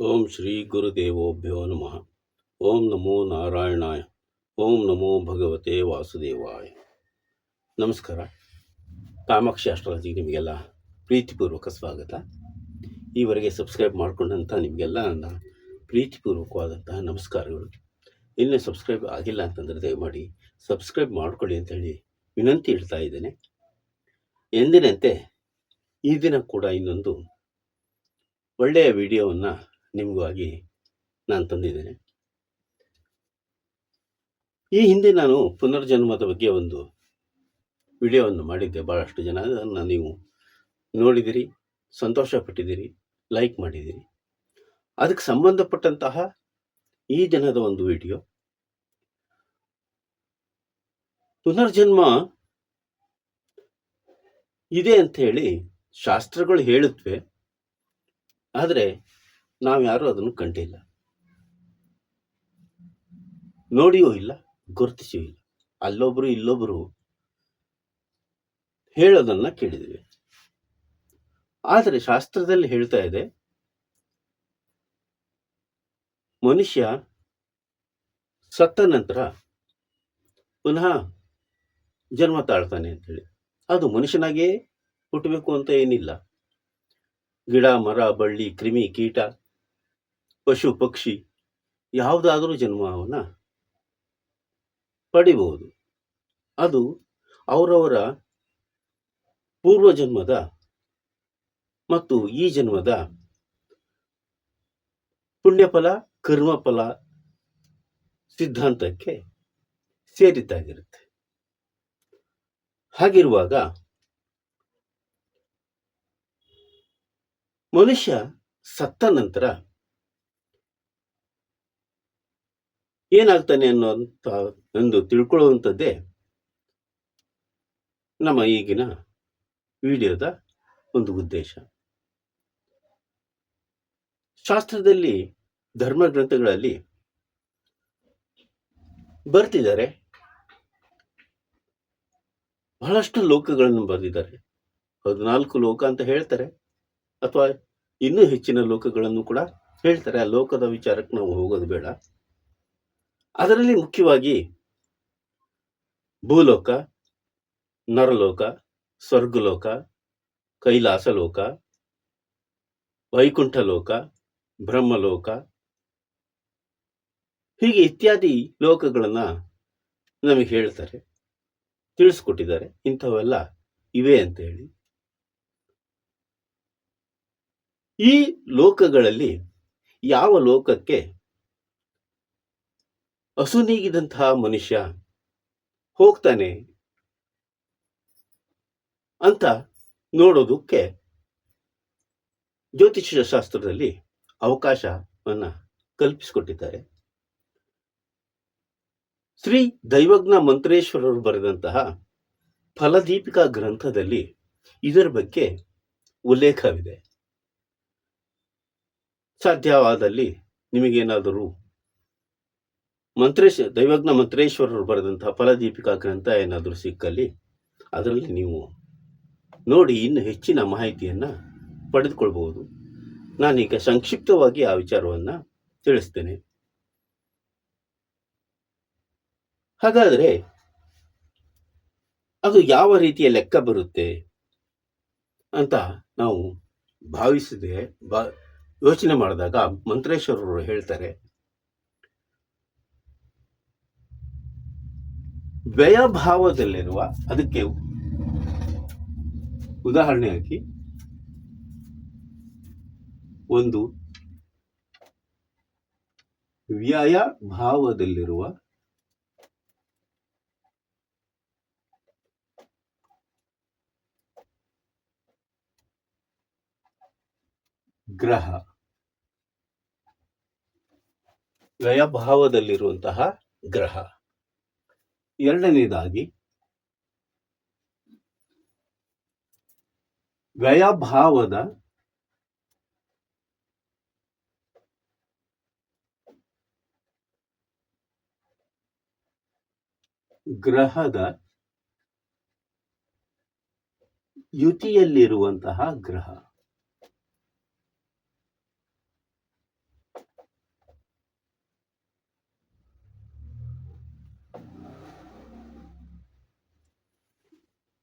ಓಂ ಶ್ರೀ ಗುರುದೇವೋಭ್ಯೋ ನಮಃ. ಓಂ ನಮೋ ನಾರಾಯಣಾಯ. ಓಂ ನಮೋ ಭಗವತೆ ವಾಸುದೇವಾಯ. ನಮಸ್ಕಾರ. ಕಾಮಾಕ್ಷಿ ಅಸ್ಟ್ರಾಲಜಿಗೆ ನಿಮಗೆಲ್ಲ ಪ್ರೀತಿಪೂರ್ವಕ ಸ್ವಾಗತ. ಈವರೆಗೆ ಸಬ್ಸ್ಕ್ರೈಬ್ ಮಾಡಿಕೊಂಡಂಥ ನಿಮಗೆಲ್ಲ ನನ್ನ ಪ್ರೀತಿಪೂರ್ವಕವಾದಂತಹ ನಮಸ್ಕಾರಗಳು. ಇನ್ನೂ ಸಬ್ಸ್ಕ್ರೈಬ್ ಆಗಿಲ್ಲ ಅಂತಂದರೆ ದಯಮಾಡಿ ಸಬ್ಸ್ಕ್ರೈಬ್ ಮಾಡ್ಕೊಳ್ಳಿ ಅಂತೇಳಿ ವಿನಂತಿ ಇಡ್ತಾ ಇದ್ದೇನೆ. ಎಂದಿನಂತೆ ಈ ದಿನ ಕೂಡ ಇನ್ನೊಂದು ಒಳ್ಳೆಯ ವಿಡಿಯೋವನ್ನು ನಿಮಗಾಗಿ ನಾನು ತಂದಿದ್ದೇನೆ. ಈ ಹಿಂದೆ ನಾನು ಪುನರ್ಜನ್ಮದ ಬಗ್ಗೆ ಒಂದು ವಿಡಿಯೋವನ್ನು ಮಾಡಿದ್ದೆ. ಭಾಳಷ್ಟು ಜನ ಅದನ್ನು ನೀವು ನೋಡಿದಿರಿ, ಸಂತೋಷಪಟ್ಟಿದ್ದೀರಿ, ಲೈಕ್ ಮಾಡಿದ್ದೀರಿ. ಅದಕ್ಕೆ ಸಂಬಂಧಪಟ್ಟಂತಹ ಈ ದಿನದ ಒಂದು ವಿಡಿಯೋ, ಪುನರ್ಜನ್ಮ ಇದೆ ಅಂತ ಹೇಳಿ ಶಾಸ್ತ್ರಗಳು ಹೇಳುತ್ತವೆ, ಆದರೆ ನಾವ್ಯಾರೂ ಅದನ್ನು ಕಂಡಿಲ್ಲ, ನೋಡಿಯೂ ಇಲ್ಲ, ಗುರುತಿಸಿಯೂ ಇಲ್ಲ. ಅಲ್ಲೊಬ್ರು ಇಲ್ಲೊಬ್ರು ಹೇಳೋದನ್ನ ಕೇಳಿದ್ವಿ. ಆದರೆ ಶಾಸ್ತ್ರದಲ್ಲಿ ಹೇಳ್ತಾ ಇದೆ, ಮನುಷ್ಯ ಸತ್ತ ನಂತರ ಪುನಃ ಜನ್ಮ ತಾಳ್ತಾನೆ ಅಂತೇಳಿ. ಅದು ಮನುಷ್ಯನಾಗೇ ಹುಟ್ಟಬೇಕು ಅಂತ ಏನಿಲ್ಲ. ಗಿಡ, ಮರ, ಬಳ್ಳಿ, ಕ್ರಿಮಿ, ಕೀಟ, ಪಶು, ಪಕ್ಷಿ ಯಾವುದಾದರೂ ಜನ್ಮವನ್ನು ಪಡಿಬಹುದು. ಅದು ಅವರವರ ಪೂರ್ವ ಜನ್ಮದ ಮತ್ತು ಈ ಜನ್ಮದ ಪುಣ್ಯಫಲ, ಕರ್ಮಫಲ ಸಿದ್ಧಾಂತಕ್ಕೆ ಸೇರಿದ್ದಾಗಿರುತ್ತೆ. ಹಾಗಿರುವಾಗ ಮನುಷ್ಯ ಸತ್ತ ನಂತರ ಏನಾಗ್ತಾನೆ ಅನ್ನುವಂಥ ಒಂದು ತಿಳ್ಕೊಳ್ಳುವಂಥದ್ದೇ ನಮ್ಮ ಈಗಿನ ವಿಡಿಯೋದ ಒಂದು ಉದ್ದೇಶ. ಶಾಸ್ತ್ರದಲ್ಲಿ, ಧರ್ಮ ಗ್ರಂಥಗಳಲ್ಲಿ ಬರ್ತಿದ್ದಾರೆ, ಬಹಳಷ್ಟು ಲೋಕಗಳನ್ನು ಬರೆದಿದ್ದಾರೆ. 14 ಲೋಕ ಅಂತ ಹೇಳ್ತಾರೆ, ಅಥವಾ ಇನ್ನೂ ಹೆಚ್ಚಿನ ಲೋಕಗಳನ್ನು ಕೂಡ ಹೇಳ್ತಾರೆ. ಆ ಲೋಕದ ವಿಚಾರಕ್ಕೆ ನಾವು ಹೋಗೋದು ಬೇಡ. ಅದರಲ್ಲಿ ಮುಖ್ಯವಾಗಿ ಭೂಲೋಕ, ನರಲೋಕ, ಸ್ವರ್ಗಲೋಕ, ಕೈಲಾಸ ಲೋಕ, ವೈಕುಂಠ ಲೋಕ, ಬ್ರಹ್ಮಲೋಕ, ಹೀಗೆ ಇತ್ಯಾದಿ ಲೋಕಗಳನ್ನ ನಮಗೆ ಹೇಳ್ತಾರೆ, ತಿಳಿಸ್ಕೊಟ್ಟಿದ್ದಾರೆ. ಇಂಥವೆಲ್ಲ ಇವೆ ಅಂತ ಹೇಳಿ. ಈ ಲೋಕಗಳಲ್ಲಿ ಯಾವ ಲೋಕಕ್ಕೆ ಅಸುನೀಗಿದಂತಹ ಮನುಷ್ಯ ಹೋಗ್ತಾನೆ ಅಂತ ನೋಡೋದಕ್ಕೆ ಜ್ಯೋತಿಷ್ಯ ಶಾಸ್ತ್ರದಲ್ಲಿ ಅವಕಾಶವನ್ನ ಕಲ್ಪಿಸಿಕೊಟ್ಟಿದ್ದಾರೆ. ಶ್ರೀ ದೈವಜ್ಞ ಮಂತ್ರೇಶ್ವರರು ಬರೆದಂತಹ ಫಲದೀಪಿಕಾ ಗ್ರಂಥದಲ್ಲಿ ಇದರ ಬಗ್ಗೆ ಉಲ್ಲೇಖವಿದೆ. ಸಾಧ್ಯವಾದಲ್ಲಿ ನಿಮಗೇನಾದರೂ ದೈವಜ್ಞ ಮಂತ್ರೇಶ್ವರರು ಬರೆದಂತಹ ಫಲದೀಪಿಕಾ ಗ್ರಂಥ ಏನಾದರೂ ಸಿಕ್ಕಲ್ಲಿ ಅದರಲ್ಲಿ ನೀವು ನೋಡಿ ಇನ್ನು ಹೆಚ್ಚಿನ ಮಾಹಿತಿಯನ್ನ ಪಡೆದುಕೊಳ್ಬಹುದು. ನಾನೀಗ ಸಂಕ್ಷಿಪ್ತವಾಗಿ ಆ ವಿಚಾರವನ್ನ ತಿಳಿಸ್ತೇನೆ. ಹಾಗಾದರೆ ಅದು ಯಾವ ರೀತಿಯ ಲೆಕ್ಕ ಬರುತ್ತೆ ಅಂತ ನಾವು ಯೋಚನೆ ಮಾಡಿದಾಗ ಮಂತ್ರೇಶ್ವರರು ಹೇಳ್ತಾರೆ, ವ್ಯಯಭಾವದಲ್ಲಿರುವ, ಅದಕ್ಕೆ ಉದಾಹರಣೆಯಾಗಿ ಒಂದು ವ್ಯಯ ಭಾವದಲ್ಲಿರುವ ಗ್ರಹ, ವ್ಯಯಭಾವದಲ್ಲಿರುವಂತಹ ಗ್ರಹ. ಎರಡನೇದಾಗಿ ವ್ಯಯಭಾವದ ಗ್ರಹದ ಯುತಿಯಲ್ಲಿರುವಂತಹ ಗ್ರಹ.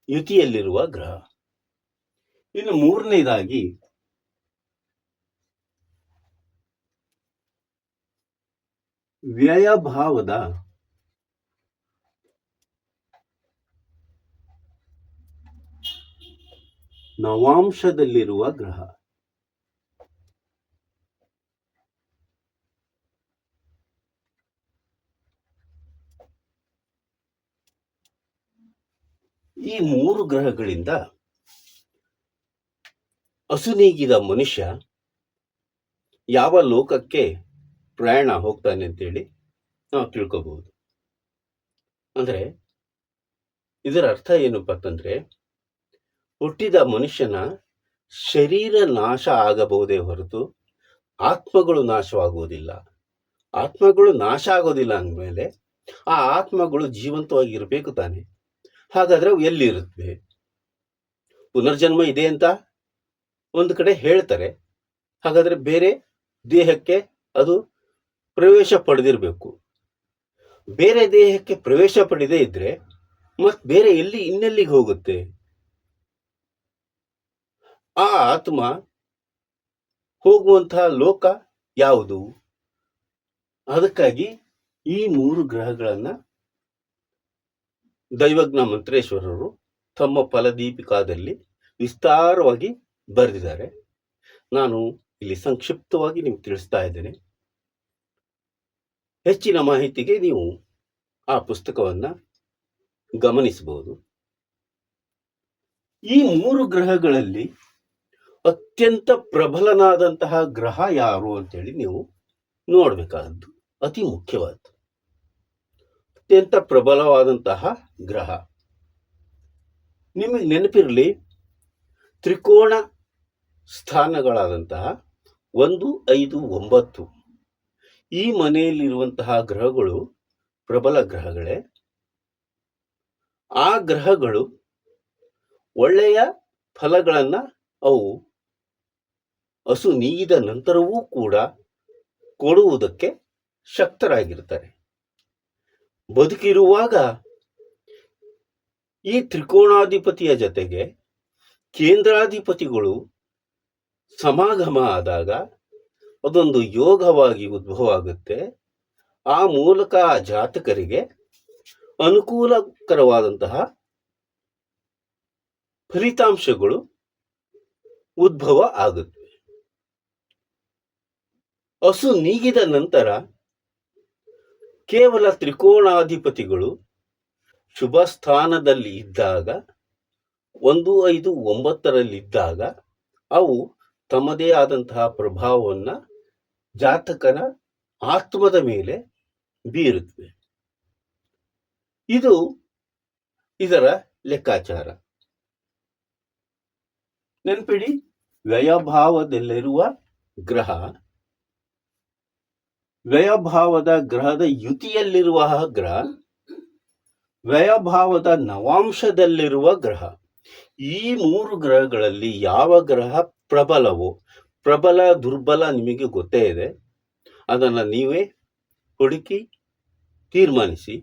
ಯುತಿಯಲ್ಲಿರುವ ಗ್ರಹ. ಇನ್ನು ಮೂರನೇದಾಗಿ ವ್ಯಯಭಾವದ ನವಾಂಶದಲ್ಲಿರುವ ಗ್ರಹ. ಈ ಮೂರು ಗ್ರಹಗಳಿಂದ ಅಸುನೀಗಿದ ಮನುಷ್ಯ ಯಾವ ಲೋಕಕ್ಕೆ ಪ್ರಯಾಣ ಹೋಗ್ತಾನೆ ಅಂತೇಳಿ ನಾವು ತಿಳ್ಕೋಬಹುದು. ಅಂದ್ರೆ ಇದರ ಅರ್ಥ ಏನಪ್ಪಾ ಅಂತಂದ್ರೆ, ಹುಟ್ಟಿದ ಮನುಷ್ಯನ ಶರೀರ ನಾಶ ಆಗಬಹುದೇ ಹೊರತು ಆತ್ಮಗಳು ನಾಶವಾಗುವುದಿಲ್ಲ. ಆತ್ಮಗಳು ನಾಶ ಆಗೋದಿಲ್ಲ ಅಂದಮೇಲೆ ಆ ಆತ್ಮಗಳು ಜೀವಂತವಾಗಿ ಇರಬೇಕು ತಾನೆ. ಹಾಗಾದ್ರೆ ಅವು ಎಲ್ಲಿರುತ್ತೆ? ಪುನರ್ಜನ್ಮ ಇದೆ ಅಂತ ಒಂದು ಕಡೆ ಹೇಳ್ತಾರೆ. ಹಾಗಾದ್ರೆ ಬೇರೆ ದೇಹಕ್ಕೆ ಅದು ಪ್ರವೇಶ ಪಡೆದಿರಬೇಕು. ಬೇರೆ ದೇಹಕ್ಕೆ ಪ್ರವೇಶ ಪಡೆದೇ ಇದ್ರೆ ಮತ್ ಬೇರೆ ಇನ್ನೆಲ್ಲಿಗೆ ಹೋಗುತ್ತೆ? ಆ ಆತ್ಮ ಹೋಗುವಂತಹ ಲೋಕ ಯಾವುದು? ಅದಕ್ಕಾಗಿ ಈ ಮೂರು ಗ್ರಹಗಳನ್ನ ದೈವಜ್ಞ ಮಂತ್ರೇಶ್ವರರು ತಮ್ಮ ಫಲದೀಪಿಕಾದಲ್ಲಿ ವಿಸ್ತಾರವಾಗಿ ಬರೆದಿದ್ದಾರೆ. ನಾನು ಇಲ್ಲಿ ಸಂಕ್ಷಿಪ್ತವಾಗಿ ನಿಮ್ಗೆ ತಿಳಿಸ್ತಾ ಇದ್ದೇನೆ. ಹೆಚ್ಚಿನ ಮಾಹಿತಿಗೆ ನೀವು ಆ ಪುಸ್ತಕವನ್ನ ಗಮನಿಸಬಹುದು. ಈ ಮೂರು ಗ್ರಹಗಳಲ್ಲಿ ಅತ್ಯಂತ ಪ್ರಬಲನಾದಂತಹ ಗ್ರಹ ಯಾರು ಅಂತೇಳಿ ನೀವು ನೋಡ್ಬೇಕಾದದ್ದು ಅತಿ ಮುಖ್ಯವಾದ್ದು. ಅತ್ಯಂತ ಪ್ರಬಲವಾದಂತಹ ಗ್ರಹ ನಿಮಗೆ ನೆನಪಿರಲಿ, ತ್ರಿಕೋಣ ಸ್ಥಾನಗಳಾದಂತಹ 1, 5, 9 ಈ ಮನೆಯಲ್ಲಿರುವಂತಹ ಗ್ರಹಗಳು ಪ್ರಬಲ ಗ್ರಹಗಳೇ. ಆ ಗ್ರಹಗಳು ಒಳ್ಳೆಯ ಫಲಗಳನ್ನ ಅವು ಹಸು ನೀಗಿದ ನಂತರವೂ ಕೂಡ ಕೊಡುವುದಕ್ಕೆ ಶಕ್ತರಾಗಿರ್ತಾರೆ. ಬದುಕಿರುವಾಗ ಈ ತ್ರಿಕೋಣಾಧಿಪತಿಯ ಜೊತೆಗೆ ಕೇಂದ್ರಾಧಿಪತಿಗಳು ಸಮಾಗಮ ಆದಾಗ ಅದೊಂದು ಯೋಗವಾಗಿ ಉದ್ಭವ ಆಗುತ್ತೆ. ಆ ಮೂಲಕ ಆ ಜಾತಕರಿಗೆ ಅನುಕೂಲಕರವಾದಂತಹ ಫಲಿತಾಂಶಗಳು ಉದ್ಭವ ಆಗುತ್ತೆ. ಹಸು ನೀಗಿದ ನಂತರ ಕೇವಲ ತ್ರಿಕೋಣಾಧಿಪತಿಗಳು ಶುಭ ಸ್ಥಾನದಲ್ಲಿ ಇದ್ದಾಗ 1, 5, 9ರಲ್ಲಿದ್ದಾಗ ಅವು ತಮ್ಮದೇ ಆದಂತಹ ಪ್ರಭಾವವನ್ನ ಜಾತಕನ ಆತ್ಮದ ಮೇಲೆ ಬೀರುತ್ತವೆ. ಇದು ಇದರ ಲೆಕ್ಕಾಚಾರ. ನೆನಪಿಡಿ, ವ್ಯಯಭಾವದಲ್ಲಿರುವ ಗ್ರಹ, ವ್ಯಯಭಾವದ ಗ್ರಹದ ಯುತಿಯಲ್ಲಿರುವ ಗ್ರಹ, ವ್ಯಯಭಾವದ ನವಾಂಶದಲ್ಲಿರುವ ಗ್ರಹ. ಈ ಮೂರು ಗ್ರಹಗಳಲ್ಲಿ ಯಾವ ಗ್ರಹ ಪ್ರಬಲವೋ, ಪ್ರಬಲ ದುರ್ಬಲ ನಿಮಗೆ ಗೊತ್ತೇ ಇದೆ, ಅದನ್ನು ನೀವೇ ಹುಡುಕಿ ತೀರ್ಮಾನಿಸಿ.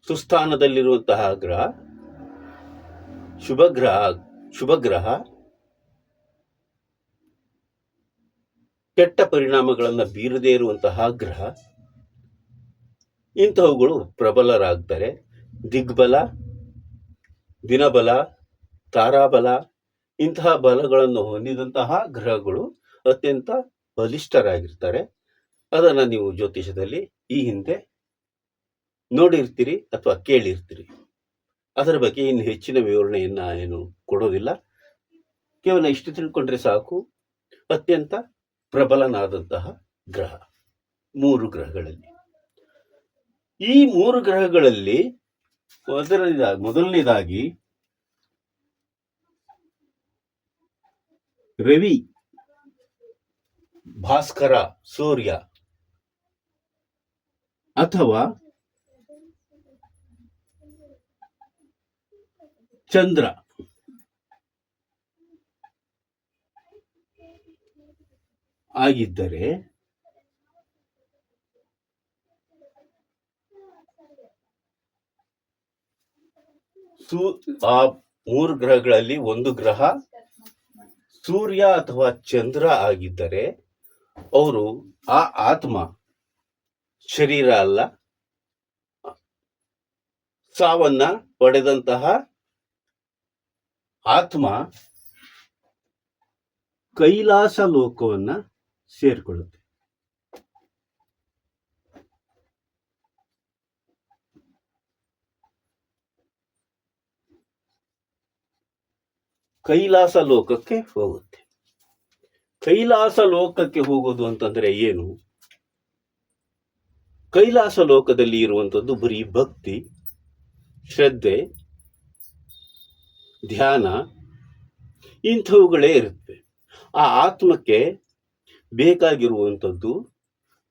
ಸುಸ್ಥಾನದಲ್ಲಿರುವಂತಹ ಗ್ರಹ ಶುಭ ಗ್ರಹ, ಕೆಟ್ಟ ಪರಿಣಾಮಗಳನ್ನು ಬೀರದೇ ಇರುವಂತಹ ಗ್ರಹ, ಇಂತಹವುಗಳು ಪ್ರಬಲರಾಗ್ತಾರೆ. ದಿಗ್ಬಲ, ದಿನಬಲ, ತಾರಾಬಲ ಇಂತಹ ಬಲಗಳನ್ನು ಹೊಂದಿದಂತಹ ಗ್ರಹಗಳು ಅತ್ಯಂತ ಬಲಿಷ್ಠರಾಗಿರ್ತಾರೆ. ಅದನ್ನು ನೀವು ಜ್ಯೋತಿಷದಲ್ಲಿ ಈ ಹಿಂದೆ ನೋಡಿರ್ತೀರಿ ಅಥವಾ ಕೇಳಿರ್ತೀರಿ. ಅದರ ಬಗ್ಗೆ ಇನ್ನು ಹೆಚ್ಚಿನ ವಿವರಣೆಯನ್ನ ಏನು ಕೊಡೋದಿಲ್ಲ. ಕೇವಲ ಇಷ್ಟು ತಿಳ್ಕೊಂಡ್ರೆ ಸಾಕು. ಅತ್ಯಂತ ಪ್ರಬಲನಾದಂತಹ ಗ್ರಹ 3 ಗ್ರಹಗಳಲ್ಲಿ. ಈ 3 ಗ್ರಹಗಳಲ್ಲಿ ಮೊದಲನೇದಾಗಿ ರವಿ, ಭಾಸ್ಕರ, ಸೂರ್ಯ ಅಥವಾ ಚಂದ್ರ ಆಗಿದ್ದರೆ ಆ 3 ಗ್ರಹಗಳಲ್ಲಿ ಒಂದು ಗ್ರಹ ಸೂರ್ಯ ಅಥವಾ ಚಂದ್ರ ಆಗಿದ್ದರೆ ಅವರು ಆ ಆತ್ಮ ಶರೀರ ಅಲ್ಲ, ಸಾವನ್ನ ಪಡೆದಂತಹ ಆತ್ಮ ಕೈಲಾಸ ಲೋಕವನ್ನ ಸೇರ್ಕೊಳ್ಳುತ್ತೆ. ಕೈಲಾಸ ಲೋಕಕ್ಕೆ ಹೋಗುತ್ತೆ. ಕೈಲಾಸ ಲೋಕಕ್ಕೆ ಹೋಗೋದು ಅಂತಂದ್ರೆ ಏನು? ಕೈಲಾಸ ಲೋಕದಲ್ಲಿ ಇರುವಂಥದ್ದು ಬರೀ ಭಕ್ತಿ, ಶ್ರದ್ಧೆ, ಧ್ಯಾನ ಇಂಥವುಗಳೇ ಇರುತ್ತೆ. ಆ ಆತ್ಮಕ್ಕೆ ಬೇಕಾಗಿರುವಂಥದ್ದು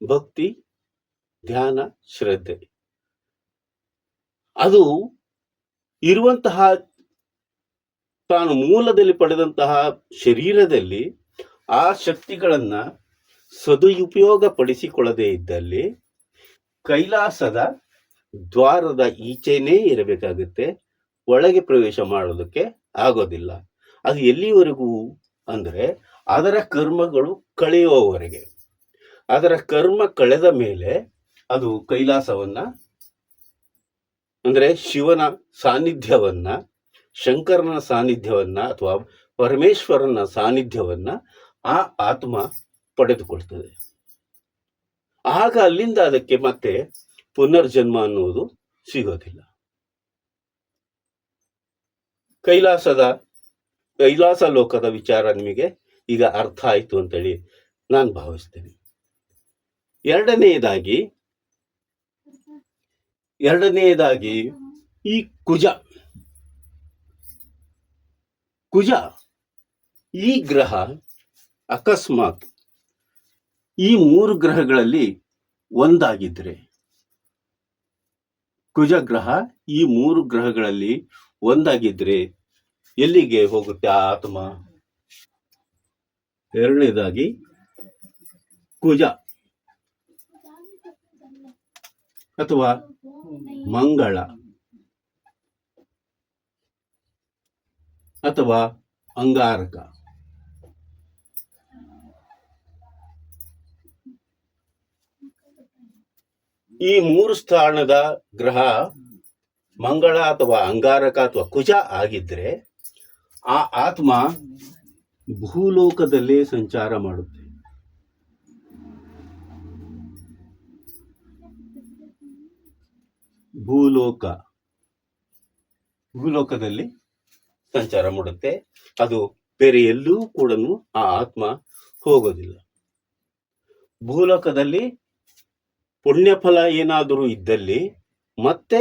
ಭಕ್ತಿ, ಧ್ಯಾನ, ಶ್ರದ್ಧೆ. ಅದು ಇರುವಂತಹ ತಾನು ಮೂಲದಲ್ಲಿ ಪಡೆದಂತಹ ಶರೀರದಲ್ಲಿ ಆ ಶಕ್ತಿಗಳನ್ನ ಸದುಪಯೋಗ ಪಡಿಸಿಕೊಳ್ಳದೇ ಇದ್ದಲ್ಲಿ ಕೈಲಾಸದ ದ್ವಾರದ ಈಚೆನೇ ಇರಬೇಕಾಗುತ್ತೆ, ಒಳಗೆ ಪ್ರವೇಶ ಮಾಡೋದಕ್ಕೆ ಆಗೋದಿಲ್ಲ. ಅದು ಎಲ್ಲಿವರೆಗೂ ಅಂದರೆ ಅದರ ಕರ್ಮಗಳು ಕಳೆಯುವವರೆಗೆ. ಅದರ ಕರ್ಮ ಕಳೆದ ಮೇಲೆ ಅದು ಕೈಲಾಸವನ್ನ ಅಂದರೆ ಶಿವನ ಸಾನ್ನಿಧ್ಯವನ್ನ, ಶಂಕರನ ಸಾನ್ನಿಧ್ಯವನ್ನ ಅಥವಾ ಪರಮೇಶ್ವರನ ಸಾನ್ನಿಧ್ಯವನ್ನ ಆ ಆತ್ಮ ಪಡೆದುಕೊಳ್ತದೆ. ಆಗ ಅಲ್ಲಿಂದ ಅದಕ್ಕೆ ಮತ್ತೆ ಪುನರ್ಜನ್ಮ ಅನ್ನುವುದು ಸಿಗೋದಿಲ್ಲ. ಕೈಲಾಸ ಲೋಕದ ವಿಚಾರ ನಿಮಗೆ ಈಗ ಅರ್ಥ ಆಯ್ತು ಅಂತೇಳಿ ನಾನು ಭಾವಿಸ್ತೇನೆ. ಎರಡನೆಯದಾಗಿ ಈ ಕುಜ ಈ ಗ್ರಹ ಅಕಸ್ಮಾತ್ ಈ 3 ಗ್ರಹಗಳಲ್ಲಿ ಒಂದಾಗಿದ್ರೆ, ಕುಜ ಗ್ರಹ ಈ 3 ಗ್ರಹಗಳಲ್ಲಿ ಒಂದಾಗಿದ್ರೆ ಎಲ್ಲಿಗೆ ಹೋಗುತ್ತೆ ಆ ಆತ್ಮ? ಎರಡನೇದಾಗಿ ಕುಜ ಅಥವಾ ಮಂಗಳ ಅಥವಾ ಅಂಗಾರಕ. ಈ 3 ಸ್ಥಾನದ ಗ್ರಹ ಮಂಗಳ ಅಥವಾ ಅಂಗಾರಕ ಅಥವಾ ಕುಜ ಆಗಿದ್ರೆ ಆ ಆತ್ಮ ಭೂಲೋಕದಲ್ಲೇ ಸಂಚಾರ ಮಾಡುತ್ತೆ. ಭೂಲೋಕದಲ್ಲಿ ಸಂಚಾರ ಮಾಡುತ್ತೆ. ಅದು ಬೇರೆ ಎಲ್ಲೂ ಕೂಡ ಆ ಆತ್ಮ ಹೋಗೋದಿಲ್ಲ. ಭೂಲೋಕದಲ್ಲಿ ಪುಣ್ಯಫಲ ಏನಾದರೂ ಇದ್ದಲ್ಲಿ ಮತ್ತೆ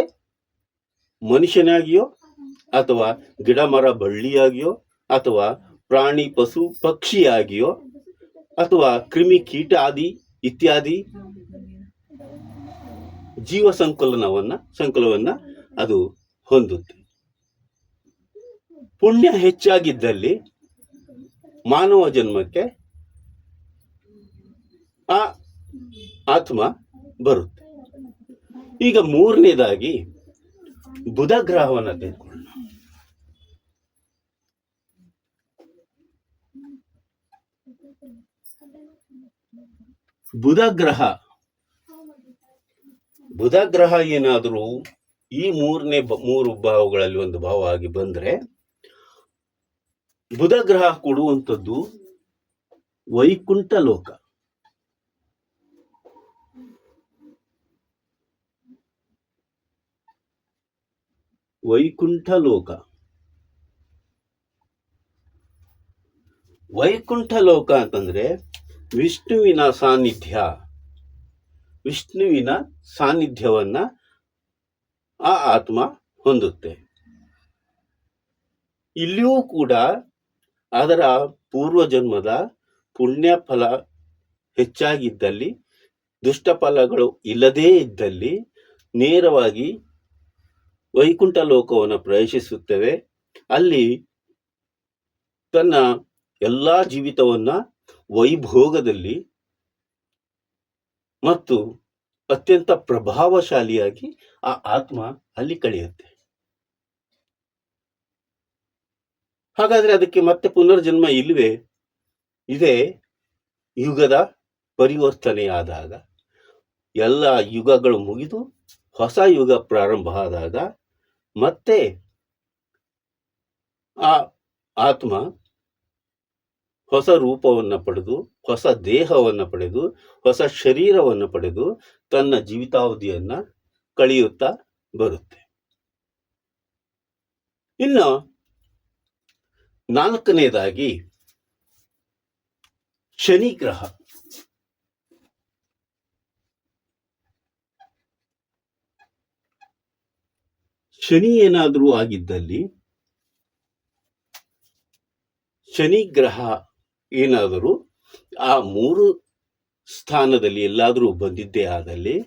ಮನುಷ್ಯನಾಗಿಯೋ ಅಥವಾ ಗಿಡ ಮರ ಬಳ್ಳಿಯಾಗಿಯೋ ಅಥವಾ ಪ್ರಾಣಿ ಪಶು ಪಕ್ಷಿಯಾಗಿಯೋ ಅಥವಾ ಕ್ರಿಮಿ ಕೀಟ ಆದಿ ಇತ್ಯಾದಿ ಜೀವ ಸಂಕುಲವನ್ನ ಅದು ಹೊಂದುತ್ತೆ. ಪುಣ್ಯ ಹೆಚ್ಚಾಗಿದ್ದಲ್ಲಿ ಮಾನವ ಜನ್ಮಕ್ಕೆ ಆ ಆತ್ಮ ಬರುತ್ತೆ. ಈಗ 3ನೇದಾಗಿ ಬುಧ ಗ್ರಹವನ್ನು ತೆಗೆದುಕೊಳ್ಳೋಣ. ಬುಧ ಗ್ರಹ ಏನಾದರೂ ಈ 3 ಭಾವಗಳಲ್ಲಿ ಒಂದು ಭಾವ ಆಗಿ ಬಂದ್ರೆ ಬುಧ ಗ್ರಹ ಕೊಡುವಂಥದ್ದು ವೈಕುಂಠ ಲೋಕ. ವೈಕುಂಠ ಲೋಕ ಅಂತಂದ್ರೆ ವಿಷ್ಣುವಿನ ಸಾನ್ನಿಧ್ಯವನ್ನ ಆ ಆತ್ಮ ಹೊಂದುತ್ತೆ. ಇಲ್ಲಿಯೂ ಕೂಡ ಅದರ ಪೂರ್ವಜನ್ಮದ ಪುಣ್ಯ ಫಲ ಹೆಚ್ಚಾಗಿದ್ದಲ್ಲಿ, ದುಷ್ಟ ಫಲಗಳು ಇಲ್ಲದೇ ಇದ್ದಲ್ಲಿ ನೇರವಾಗಿ ವೈಕುಂಠ ಲೋಕವನ್ನು ಪ್ರವೇಶಿಸುತ್ತವೆ. ಅಲ್ಲಿ ತನ್ನ ಎಲ್ಲಾ ಜೀವಿತವನ್ನ ವೈಭೋಗದಲ್ಲಿ ಮತ್ತು ಅತ್ಯಂತ ಪ್ರಭಾವಶಾಲಿಯಾಗಿ ಆ ಆತ್ಮ ಅಲ್ಲಿ ಕಳೆಯುತ್ತೆ. ಹಾಗಾದ್ರೆ ಅದಕ್ಕೆ ಮತ್ತೆ ಪುನರ್ಜನ್ಮ ಇಲ್ವೇ? ಇದೇ ಯುಗದ ಪರಿವರ್ತನೆಯಾದಾಗ, ಎಲ್ಲ ಯುಗಗಳು ಮುಗಿದು ಹೊಸ ಯುಗ ಪ್ರಾರಂಭ ಆದಾಗ ಮತ್ತೆ ಆ ಆತ್ಮ ಹೊಸ ರೂಪವನ್ನು ಪಡೆದು, ಹೊಸ ದೇಹವನ್ನು ಪಡೆದು, ಹೊಸ ಶರೀರವನ್ನು ಪಡೆದು ತನ್ನ ಜೀವಿತಾವಧಿಯನ್ನ ಕಳೆಯುತ್ತಾ ಬರುತ್ತೆ. ಇನ್ನು ನಾಲ್ಕನೇದಾಗಿ ಶನಿ ಗ್ರಹ. ಶನಿ ಏನಾದರೂ ಆಗಿದ್ದಲ್ಲಿ, ಶನಿ ಗ್ರಹ ಏನಾದರೂ ಆ 3 ಸ್ಥಾನದಲ್ಲಿ ಎಲ್ಲಾದರೂ ಬಂದಿದ್ದೇ ಆದಲ್ಲಿ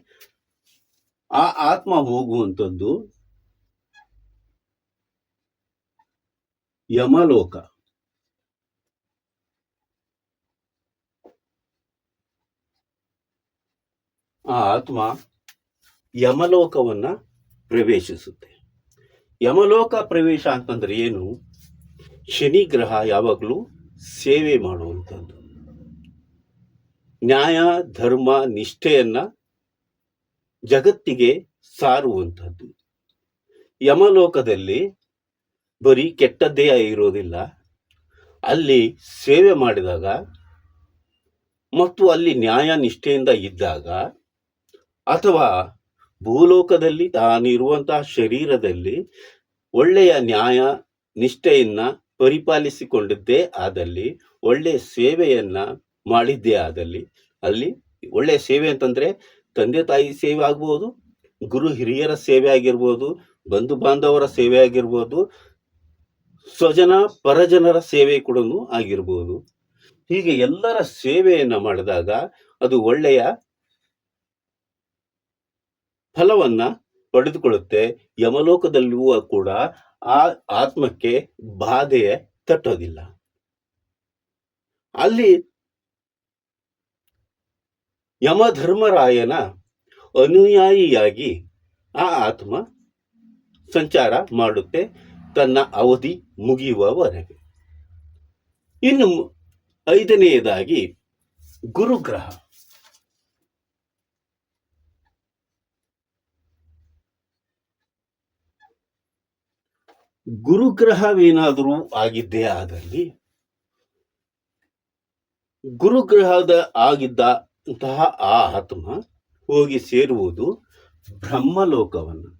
ಆ ಆತ್ಮ ಹೋಗುವಂಥದ್ದು ಯಮಲೋಕ. ಆ ಆತ್ಮ ಯಮಲೋಕವನ್ನ ಪ್ರವೇಶಿಸುತ್ತೆ. ಯಮಲೋಕ ಪ್ರವೇಶ ಅಂತಂದ್ರೆ ಏನು? ಶನಿ ಗ್ರಹ ಯಾವಾಗಲೂ ಸೇವೆ ಮಾಡುವಂಥದ್ದು, ನ್ಯಾಯ ಧರ್ಮ ನಿಷ್ಠೆಯನ್ನ ಜಗತ್ತಿಗೆ ಸಾರುವಂಥದ್ದು. ಯಮಲೋಕದಲ್ಲಿ ಬರೀ ಕೆಟ್ಟದ್ದೇ ಇರೋದಿಲ್ಲ. ಅಲ್ಲಿ ಸೇವೆ ಮಾಡಿದಾಗ ಮತ್ತು ಅಲ್ಲಿ ನ್ಯಾಯ ನಿಷ್ಠೆಯಿಂದ ಇದ್ದಾಗ, ಅಥವಾ ಭೂಲೋಕದಲ್ಲಿ ತಾನಿರುವಂತಹ ಶರೀರದಲ್ಲಿ ಒಳ್ಳೆಯ ನ್ಯಾಯ ನಿಷ್ಠೆಯನ್ನ ಪರಿಪಾಲಿಸಿಕೊಂಡಿದ್ದೇ ಆದಲ್ಲಿ, ಒಳ್ಳೆಯ ಸೇವೆಯನ್ನ ಮಾಡಿದ್ದೇ ಆದಲ್ಲಿ, ಅಲ್ಲಿ ಒಳ್ಳೆಯ ಸೇವೆ ಅಂತಂದ್ರೆ ತಂದೆ ತಾಯಿ ಸೇವೆ ಆಗ್ಬೋದು, ಗುರು ಹಿರಿಯರ ಸೇವೆ ಆಗಿರ್ಬೋದು, ಬಂಧು ಬಾಂಧವರ ಸೇವೆ ಆಗಿರ್ಬೋದು, ಸ್ವಜನ ಪರಜನರ ಸೇವೆ ಕೂಡ ಆಗಿರ್ಬೋದು. ಹೀಗೆ ಎಲ್ಲರ ಸೇವೆಯನ್ನ ಮಾಡಿದಾಗ ಅದು ಒಳ್ಳೆಯ ಫಲವನ್ನ ಪಡೆದುಕೊಳ್ಳುತ್ತೆ. ಯಮಲೋಕದಲ್ಲಿಯೂ ಕೂಡ ಆ ಆತ್ಮಕ್ಕೆ ಬಾಧೆ ತಟ್ಟೋದಿಲ್ಲ. ಅಲ್ಲಿ ಯಮಧರ್ಮರಾಯನ ಅನುಯಾಯಿಯಾಗಿ ಆ ಆತ್ಮ ಸಂಚಾರ ಮಾಡುತ್ತೆ ತನ್ನ ಅವಧಿ ಮುಗಿಯುವವರೆಗೆ. ಇನ್ನು 5ನೇದಾಗಿ ಗುರುಗ್ರಹ. ಗುರುಗ್ರಹವೇನಾದರೂ ಆಗಿದ್ದೇ ಆದಲ್ಲಿ, ಗುರುಗ್ರಹದ ಆಗಿದ್ದಂತಹ ಆ ಆತ್ಮ ಹೋಗಿ ಸೇರುವುದು ಬ್ರಹ್ಮಲೋಕವನ್ನು.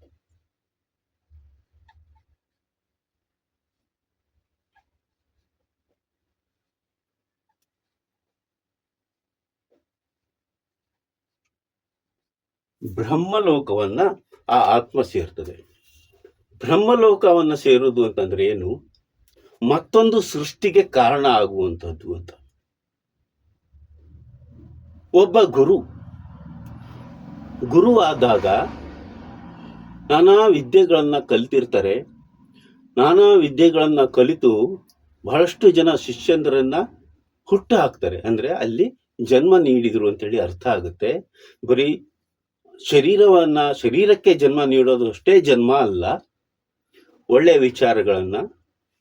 ಬ್ರಹ್ಮಲೋಕವನ್ನ ಆ ಆತ್ಮ ಸೇರ್ತದೆ. ಬ್ರಹ್ಮಲೋಕವನ್ನ ಸೇರುವುದು ಅಂತಂದ್ರೆ ಏನು? ಮತ್ತೊಂದು ಸೃಷ್ಟಿಗೆ ಕಾರಣ ಆಗುವಂಥದ್ದು ಅಂತ. ಒಬ್ಬ ಗುರು ಆದಾಗ ನಾನಾ ವಿದ್ಯೆಗಳನ್ನ ಕಲಿತಿರ್ತಾರೆ. ನಾನಾ ವಿದ್ಯೆಗಳನ್ನ ಕಲಿತು ಬಹಳಷ್ಟು ಜನ ಶಿಷ್ಯಂದರನ್ನ ಹುಟ್ಟು ಹಾಕ್ತಾರೆ. ಅಂದ್ರೆ ಅಲ್ಲಿ ಜನ್ಮ ನೀಡಿದ್ರು ಅಂತೇಳಿ ಅರ್ಥ ಆಗುತ್ತೆ. ಬರೀ ಶರೀರಕ್ಕೆ ಜನ್ಮ ನೀಡೋದು ಅಷ್ಟೇ ಜನ್ಮ ಅಲ್ಲ. ಒಳ್ಳೆಯ ವಿಚಾರಗಳನ್ನ,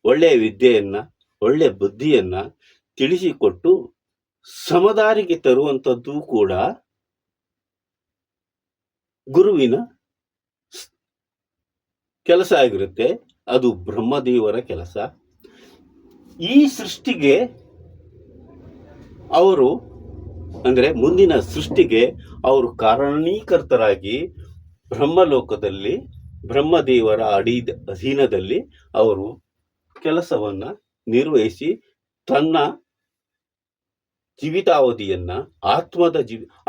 ಒಳ್ಳೆಯ ವಿದ್ಯೆಯನ್ನ, ಒಳ್ಳೆಯ ಬುದ್ಧಿಯನ್ನ ತಿಳಿಸಿಕೊಟ್ಟು ಸಮದಾರಿಗೆ ತರುವಂಥದ್ದು ಕೂಡ ಗುರುವಿನ ಕೆಲಸ ಆಗಿರುತ್ತೆ. ಅದು ಬ್ರಹ್ಮದೇವರ ಕೆಲಸ. ಈ ಸೃಷ್ಟಿಗೆ ಅವರು, ಅಂದ್ರೆ ಮುಂದಿನ ಸೃಷ್ಟಿಗೆ ಅವರು ಕಾರಣೀಕರ್ತರಾಗಿ ಬ್ರಹ್ಮಲೋಕದಲ್ಲಿ ಬ್ರಹ್ಮದೇವರ ಅಧೀನದಲ್ಲಿ ಅವರು ಕೆಲಸವನ್ನ ನಿರ್ವಹಿಸಿ ತನ್ನ ಜೀವಿತಾವಧಿಯನ್ನ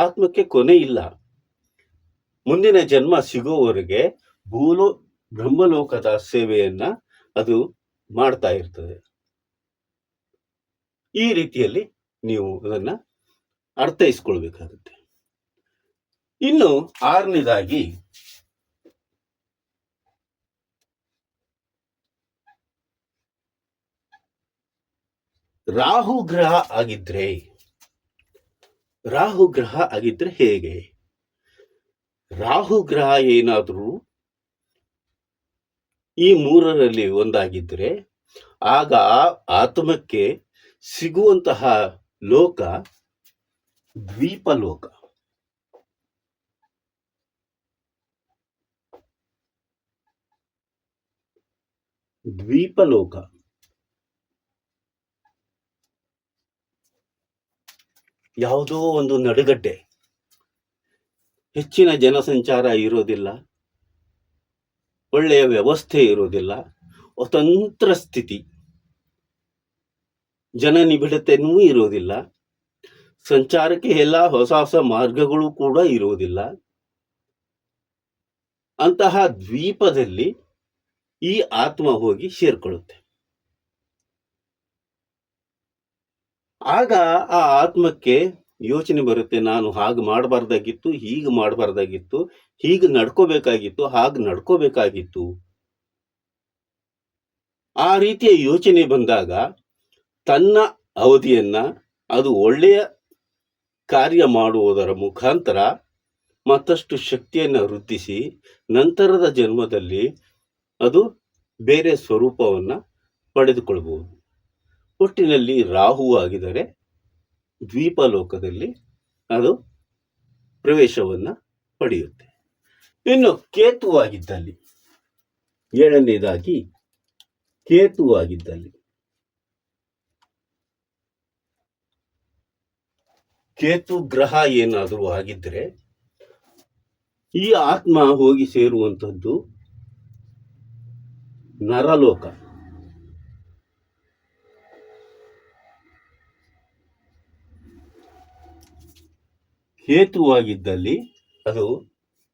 ಆತ್ಮಕ್ಕೆ ಕೊನೆ ಇಲ್ಲ. ಮುಂದಿನ ಜನ್ಮ ಸಿಗುವವರೆಗೆ ಬ್ರಹ್ಮಲೋಕದ ಸೇವೆಯನ್ನ ಅದು ಮಾಡ್ತಾ ಇರ್ತದೆ. ಈ ರೀತಿಯಲ್ಲಿ ನೀವು ಅದನ್ನ ಅರ್ಥೈಸ್ಕೊಳ್ಬೇಕಾಗುತ್ತೆ. ಇನ್ನು 6ನೇದಾಗಿ ರಾಹು ಗ್ರಹ ಆಗಿದ್ರೆ ಹೇಗೆ? ರಾಹು ಗ್ರಹ ಏನಾದರೂ ಈ 3ರಲ್ಲಿ ಒಂದಾಗಿದ್ರೆ ಆಗ ಆ ಆತ್ಮಕ್ಕೆ ಸಿಗುವಂತಹ ಲೋಕ ದ್ವೀಪಲೋಕ. ದ್ವೀಪಲೋಕ ಯಾವುದೋ ಒಂದು ನಡುಗಡ್ಡೆ, ಹೆಚ್ಚಿನ ಜನಸಂಚಾರ ಇರೋದಿಲ್ಲ, ಒಳ್ಳೆಯ ವ್ಯವಸ್ಥೆ ಇರೋದಿಲ್ಲ, ಸ್ವತಂತ್ರ ಸ್ಥಿತಿ, ಜನ ನಿಬಿಡತೆನೂ ಇರೋದಿಲ್ಲ, ಸಂಚಾರಕ್ಕೆ ಎಲ್ಲ ಹೊಸ ಹೊಸ ಮಾರ್ಗಗಳು ಕೂಡ ಇರುವುದಿಲ್ಲ. ಅಂತಹ ದ್ವೀಪದಲ್ಲಿ ಈ ಆತ್ಮ ಹೋಗಿ ಸೇರ್ಕೊಳ್ಳುತ್ತೆ. ಆಗ ಆ ಆತ್ಮಕ್ಕೆ ಯೋಚನೆ ಬರುತ್ತೆ, ನಾನು ಹಾಗೆ ಮಾಡಬಾರ್ದಾಗಿತ್ತು, ಹೀಗೆ ಮಾಡಬಾರ್ದಾಗಿತ್ತು, ಹೀಗೆ ನಡ್ಕೋಬೇಕಾಗಿತ್ತು, ಹಾಗೆ ನಡ್ಕೋಬೇಕಾಗಿತ್ತು. ಆ ರೀತಿಯ ಯೋಚನೆ ಬಂದಾಗ ತನ್ನ ಅವಧಿಯನ್ನ ಅದು ಒಳ್ಳೆಯ ಕಾರ್ಯ ಮಾಡುವುದರ ಮುಖಾಂತರ ಮತ್ತಷ್ಟು ಶಕ್ತಿಯನ್ನು ವೃದ್ಧಿಸಿ ನಂತರದ ಜನ್ಮದಲ್ಲಿ ಅದು ಬೇರೆ ಸ್ವರೂಪವನ್ನು ಪಡೆದುಕೊಳ್ಳಬಹುದು. ಒಟ್ಟಿನಲ್ಲಿ ರಾಹು ಆಗಿದರೆ ದ್ವೀಪಲೋಕದಲ್ಲಿ ಅದು ಪ್ರವೇಶವನ್ನು ಪಡೆಯುತ್ತೆ. ಇನ್ನು ಕೇತುವಾಗಿದ್ದಲ್ಲಿ, ಏಳನೇದಾಗಿ ಕೇತುವಾಗಿದ್ದಲ್ಲಿ, ಕೇತು ಗ್ರಹ ಏನಾದರೂ ಆಗಿದ್ರೆ ಈ ಆತ್ಮ ಹೋಗಿ ಸೇರುವಂಥದ್ದು ನರಲೋಕ. ಕೇತುವಾಗಿದ್ದಲ್ಲಿ ಅದು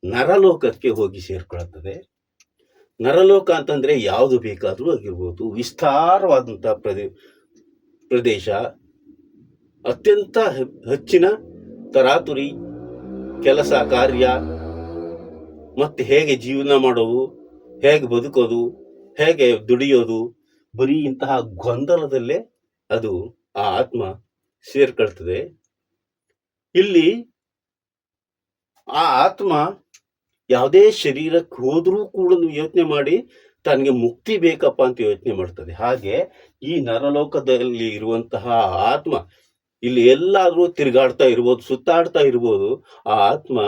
ನರಲೋಕಕ್ಕೆ ಹೋಗಿ ಸೇರ್ಕೊಳ್ಳುತ್ತದೆ. ನರಲೋಕ ಅಂತಂದ್ರೆ ಯಾವುದು ಬೇಕಾದರೂ ಆಗಿರ್ಬೋದು, ವಿಸ್ತಾರವಾದಂತಹ ಪ್ರದೇಶ, ಅತ್ಯಂತ ಹೆಚ್ಚಿನ ತರಾತುರಿ ಕೆಲಸ ಕಾರ್ಯ, ಮತ್ತೆ ಹೇಗೆ ಜೀವನ ಮಾಡೋದು, ಹೇಗೆ ಬದುಕೋದು, ಹೇಗೆ ದುಡಿಯೋದು, ಬರೀ ಇಂತಹ ಗೊಂದಲದಲ್ಲೇ ಅದು ಆ ಆತ್ಮ ಸೇರ್ಕೊಳ್ತದೆ. ಇಲ್ಲಿ ಆ ಆತ್ಮ ಯಾವುದೇ ಶರೀರಕ್ಕೆ ಹೋದ್ರೂ ಕೂಡ ಯೋಚನೆ ಮಾಡಿ ತನಗೆ ಮುಕ್ತಿ ಬೇಕಪ್ಪ ಅಂತ ಯೋಚನೆ ಮಾಡ್ತದೆ. ಹಾಗೆ ಈ ನರಲೋಕದಲ್ಲಿ ಇರುವಂತಹ ಆತ್ಮ ಇಲ್ಲಿ ಎಲ್ಲಾದ್ರೂ ತಿರುಗಾಡ್ತಾ ಇರ್ಬೋದು, ಸುತ್ತಾಡ್ತಾ ಇರ್ಬೋದು. ಆ ಆತ್ಮ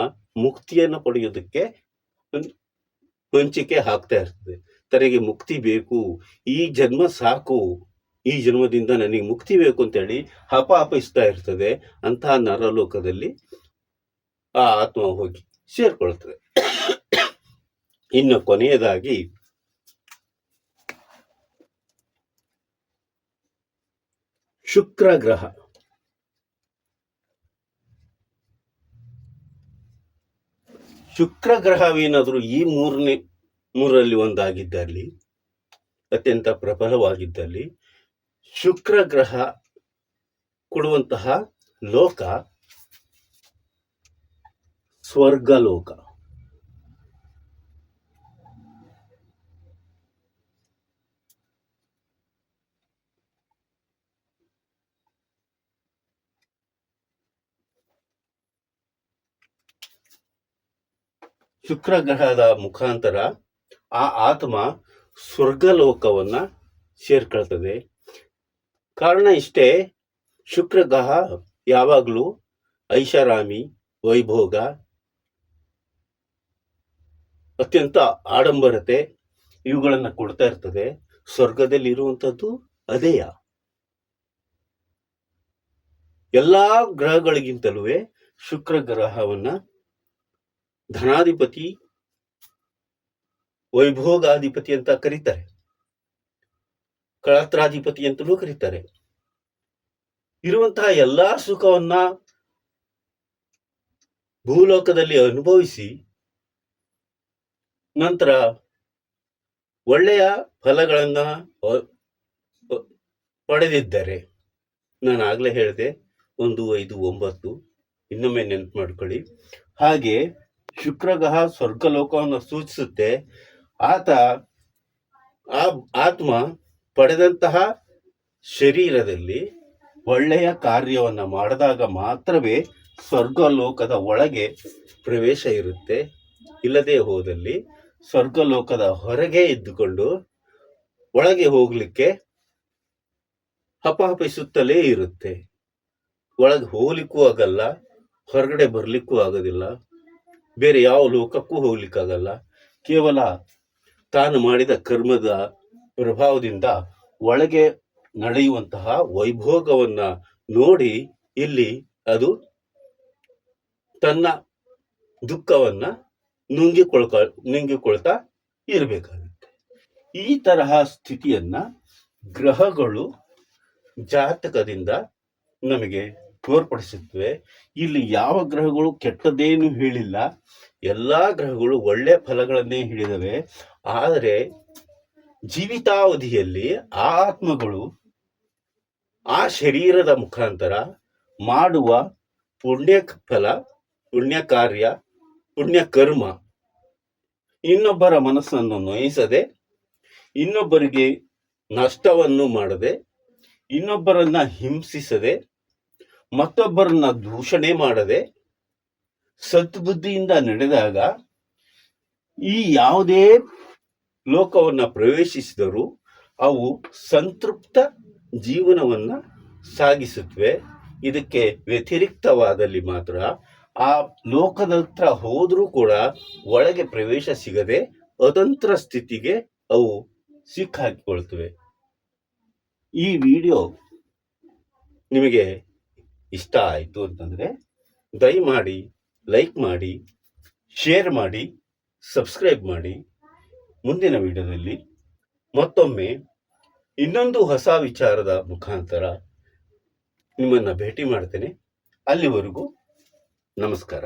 ಮುಕ್ತಿಯನ್ನು ಪಡೆಯೋದಕ್ಕೆ ಹೊಂಚಿಕೆ ಹಾಕ್ತಾ ಇರ್ತದೆ. ತನಗೆ ಮುಕ್ತಿ ಬೇಕು, ಈ ಜನ್ಮ ಸಾಕು, ಈ ಜನ್ಮದಿಂದ ನನಗೆ ಮುಕ್ತಿ ಬೇಕು ಅಂತೇಳಿ ಹಪಾಪಿಸ್ತಾ ಇರ್ತದೆ. ಅಂತಹ ನರಲೋಕದಲ್ಲಿ ಆ ಆತ್ಮ ಹೋಗಿ ಸೇರ್ಕೊಳ್ತದೆ. ಇನ್ನು ಕೊನೆಯದಾಗಿ ಶುಕ್ರ ಗ್ರಹ. ಶುಕ್ರ ಗ್ರಹವೇನಾದರೂ ಈ ಮೂರರಲ್ಲಿ ಒಂದಾಗಿದ್ದಲ್ಲಿ, ಅತ್ಯಂತ ಪ್ರಬಲವಾಗಿದ್ದಲ್ಲಿ, ಶುಕ್ರ ಗ್ರಹ ಕೊಡುವಂತಹ ಲೋಕ ಸ್ವರ್ಗಲೋಕ. ಶುಕ್ರ ಗ್ರಹದ ಮುಖಾಂತರ ಆ ಆತ್ಮ ಸ್ವರ್ಗಲೋಕವನ್ನ ಸೇರ್ಕೊಳ್ತದೆ. ಕಾರಣ ಇಷ್ಟೇ, ಶುಕ್ರ ಗ್ರಹ ಯಾವಾಗಲೂ ಐಷಾರಾಮಿ, ವೈಭೋಗ, ಅತ್ಯಂತ ಆಡಂಬರತೆ ಇವುಗಳನ್ನ ಕೊಡ್ತಾ ಇರ್ತದೆ. ಸ್ವರ್ಗದಲ್ಲಿ ಇರುವಂಥದ್ದು ಅದೇಯ. ಎಲ್ಲಾ ಗ್ರಹಗಳಿಗಿಂತಲೂ ಶುಕ್ರ ಗ್ರಹವನ್ನ ಧನಾಧಿಪತಿ, ವೈಭೋಗಾಧಿಪತಿ ಅಂತ ಕರೀತಾರೆ, ಕಳತ್ರಾಧಿಪತಿ ಅಂತಲೂ ಕರೀತಾರೆ. ಇರುವಂತಹ ಎಲ್ಲಾ ಸುಖವನ್ನ ಭೂಲೋಕದಲ್ಲಿ ಅನುಭವಿಸಿ ನಂತರ ಒಳ್ಳೆಯ ಫಲಗಳನ್ನ ಪಡೆದಿದ್ದಾರೆ. ನಾನು ಆಗ್ಲೇ ಹೇಳಿದೆ 1, 5, 9, ಇನ್ನೊಮ್ಮೆ ನೆನಪು ಮಾಡ್ಕೊಳ್ಳಿ. ಹಾಗೆ ಶುಕ್ರ ಗ್ರಹ ಸ್ವರ್ಗಲೋಕವನ್ನು ಸೂಚಿಸುತ್ತೆ. ಆ ಆತ್ಮ ಪಡೆದಂತಹ ಶರೀರದಲ್ಲಿ ಒಳ್ಳೆಯ ಕಾರ್ಯವನ್ನ ಮಾಡಿದಾಗ ಮಾತ್ರವೇ ಸ್ವರ್ಗಲೋಕದ ಒಳಗೆ ಪ್ರವೇಶ ಇರುತ್ತೆ. ಇಲ್ಲದೆ ಹೋದಲ್ಲಿ ಸ್ವರ್ಗಲೋಕದ ಹೊರಗೆ ಇದ್ದುಕೊಂಡು ಒಳಗೆ ಹೋಗ್ಲಿಕ್ಕೆ ಹಪಹಪಿಸುತ್ತಲೇ ಇರುತ್ತೆ. ಒಳಗೆ ಹೋಗ್ಲಿಕ್ಕೂ ಆಗಲ್ಲ, ಹೊರಗಡೆ ಬರ್ಲಿಕ್ಕೂ ಆಗೋದಿಲ್ಲ, ಬೇರೆ ಯಾವ ಲೋಕಕ್ಕೂ ಹೋಗ್ಲಿಕ್ಕಾಗಲ್ಲ. ಕೇವಲ ತಾನು ಮಾಡಿದ ಕರ್ಮದ ಪ್ರಭಾವದಿಂದ ಒಳಗೆ ನಡೆಯುವಂತಹ ವೈಭೋಗವನ್ನ ನೋಡಿ ಇಲ್ಲಿ ಅದು ತನ್ನ ದುಃಖವನ್ನ ನುಂಗಿಕೊಳ್ತಾ ಇರಬೇಕಾಗುತ್ತೆ. ಈ ತರಹ ಸ್ಥಿತಿಯನ್ನ ಗ್ರಹಗಳು ಜಾತಕದಿಂದ ನಮಗೆ ತೋರ್ಪಡಿಸುತ್ತವೆ. ಇಲ್ಲಿ ಯಾವ ಗ್ರಹಗಳು ಕೆಟ್ಟದೇನು ಹೇಳಿಲ್ಲ, ಎಲ್ಲಾ ಗ್ರಹಗಳು ಒಳ್ಳೆ ಫಲಗಳನ್ನೇ ಹೇಳಿದವೆ. ಆದರೆ ಜೀವಿತಾವಧಿಯಲ್ಲಿ ಆ ಆತ್ಮಗಳು ಆ ಶರೀರದ ಮುಖಾಂತರ ಮಾಡುವ ಪುಣ್ಯ ಫಲ, ಪುಣ್ಯ ಕಾರ್ಯ, ಪುಣ್ಯ ಕರ್ಮ ಇನ್ನೊಬ್ಬರ ಮನಸ್ಸನ್ನು ನೋಯಿಸದೆ, ಇನ್ನೊಬ್ಬರಿಗೆ ನಷ್ಟವನ್ನು ಮಾಡದೆ, ಇನ್ನೊಬ್ಬರನ್ನ ಹಿಂಸಿಸದೆ, ಮತ್ತೊಬ್ಬರನ್ನ ದೂಷಣೆ ಮಾಡದೆ ಸದ್ಬುದ್ಧಿಯಿಂದ ನಡೆದಾಗ ಈ ಯಾವುದೇ ಲೋಕವನ್ನ ಪ್ರವೇಶಿಸಿದರೂ ಅವು ಸಂತೃಪ್ತ ಜೀವನವನ್ನ ಸಾಗಿಸುತ್ತವೆ. ಇದಕ್ಕೆ ವ್ಯತಿರಿಕ್ತವಾದಲ್ಲಿ ಮಾತ್ರ ಆ ಲೋಕದ ಹತ್ರ ಹೋದ್ರೂ ಕೂಡ ಒಳಗೆ ಪ್ರವೇಶ ಸಿಗದೆ ಅತಂತ್ರ ಸ್ಥಿತಿಗೆ ಅವು ಸಿಕ್ಕಾಕಿಕೊಳ್ತವೆ. ಈ ವಿಡಿಯೋ ನಿಮಗೆ ಇಷ್ಟ ಆಯಿತು ಅಂತಂದ್ರೆ ದಯಮಾಡಿ ಲೈಕ್ ಮಾಡಿ, ಶೇರ್ ಮಾಡಿ, ಸಬ್ಸ್ಕ್ರೈಬ್ ಮಾಡಿ. ಮುಂದಿನ ವಿಡಿಯೋದಲ್ಲಿ ಮತ್ತೊಮ್ಮೆ ಇನ್ನೊಂದು ಹೊಸ ವಿಚಾರದ ಮುಖಾಂತರ ನಿಮ್ಮನ್ನ ಭೇಟಿ ಮಾಡ್ತೇನೆ. ಅಲ್ಲಿವರೆಗೂ ನಮಸ್ಕಾರ.